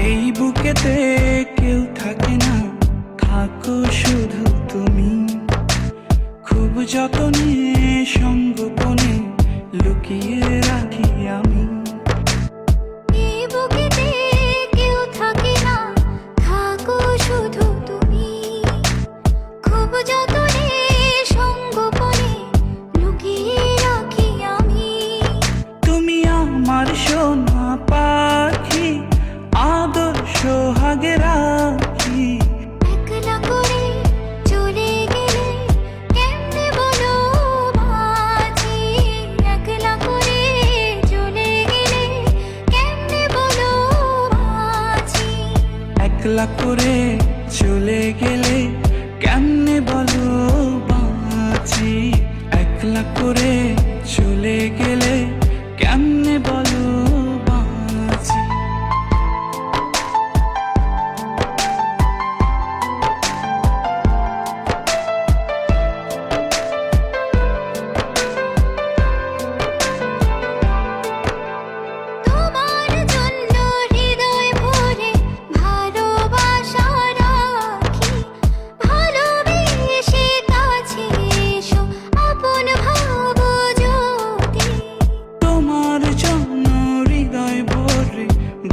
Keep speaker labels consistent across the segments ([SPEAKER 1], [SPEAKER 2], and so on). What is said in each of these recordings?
[SPEAKER 1] এই বুকেতে কেউ থাকে না, থাকো শুধু তুমি। খুব যতনে সঙ্গোপনে লুকিয়ে রাখি আমি।
[SPEAKER 2] এই বুকেতে কেউ থাকে না, থাকো শুধু তুমি। খুব যতনে সঙ্গোপনে লুকিয়ে রাখি আমি।
[SPEAKER 1] তুমি আমার সোনা পাখি, আদর সোহাগে রাখি।
[SPEAKER 2] একলা করে চলে গেলে কেমনে বলো বাঁচি। একলা করে চলে গেলে কেমনে বলো বাঁচি।
[SPEAKER 1] একলা করে চলে গেলে কেমনে বলো বাঁচি। একলা করে চলে গেলে কেমনে বলো বাঁচি।
[SPEAKER 2] তোমার জন্য হৃদয় ভরে ভালোবাসা রাখি। ভালোবেসে কাছে এসো, আপন ভাবো যদি।
[SPEAKER 1] তোমার জন্য হৃদয় ভরে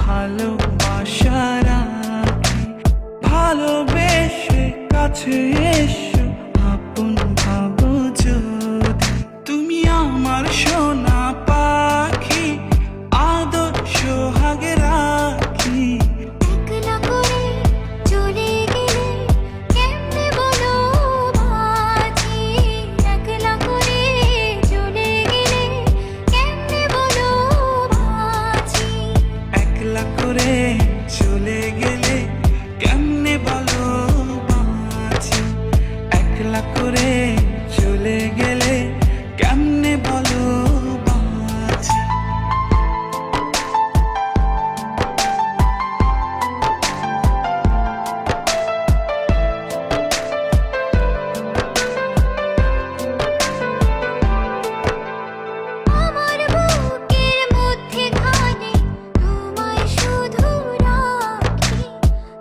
[SPEAKER 1] ভালোবাসা রাখি। ভালোবেসে কাছে এসো, আপন ভাবো যদি। তুমি আমার সোনা পাখি, আদর সোহাগে রাখি।
[SPEAKER 2] একলা করে চলে গেলে কেমনে বলো বাঁচি। একলা করে চলে গেলে কেমনে বলো বাঁচি।
[SPEAKER 1] একলা করে চলে গেলে কেমনে বলো বাঁচি। একলা করে চলে গেলে কেমনে বলো বাঁচি।
[SPEAKER 2] আমার বুকের মধ্যেখানে তোমায় শুধু রাখি।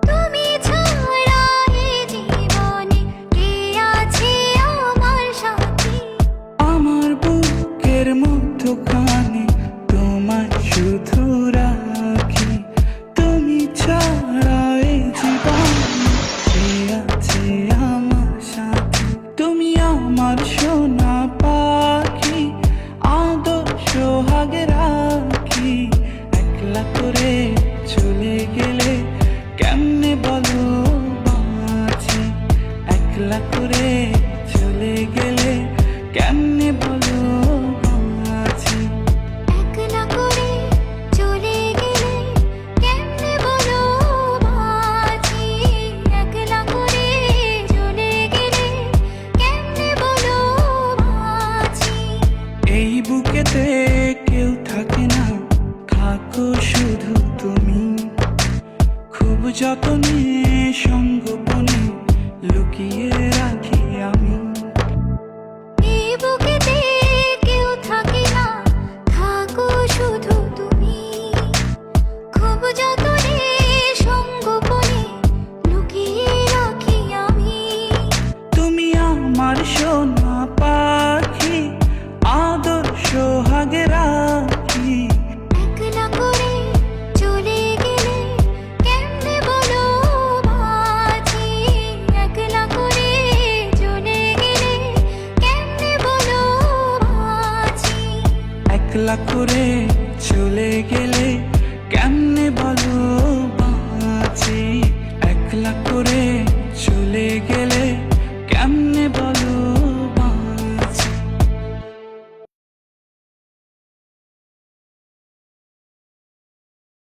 [SPEAKER 2] তুমি ছাড়া এ জীবনে কে আছে আমার সাথী।
[SPEAKER 1] আমার বুকের মধ্যখানে তোমায় শুধু রাখি। তুমি ছাড়া এই জীবনে কে আছে আমার সাথে। তুমি আমার সোনা পাখি, আদর সোহাগে রাখি। একলা করে চলে গেলে কেমনে বলো বাঁচি। একলা করে চলে গেলে কেমনে বলো বাঁচি।
[SPEAKER 2] একলা করে চলে গেলে কেমনে বলো বাঁচি। একলা করে চলে গেলে কেমনে বলো বাঁচি।
[SPEAKER 1] এই বুকেতে কেউ থাকে না, থাকো শুধু তুমি। খুব যতনে সঙ্গোপনে লুকিয়ে রাখি আমি।
[SPEAKER 2] এই বুকেতে কেউ থাকে না, থাকো শুধু তুমি। খুব যতনে সঙ্গোপনে লুকিয়ে রাখি আমি।
[SPEAKER 1] তুমি আমার সোনা পাখি, আদর সোহাগে রাখি।
[SPEAKER 2] একলা করে চলে গেলে কেমনে বলো বাঁচি। একলা করে চলে গেলে কেমনে বলো বাঁচি।
[SPEAKER 1] একলা করে চলে গেলে কেমনে বলো বাঁচি। একলা করে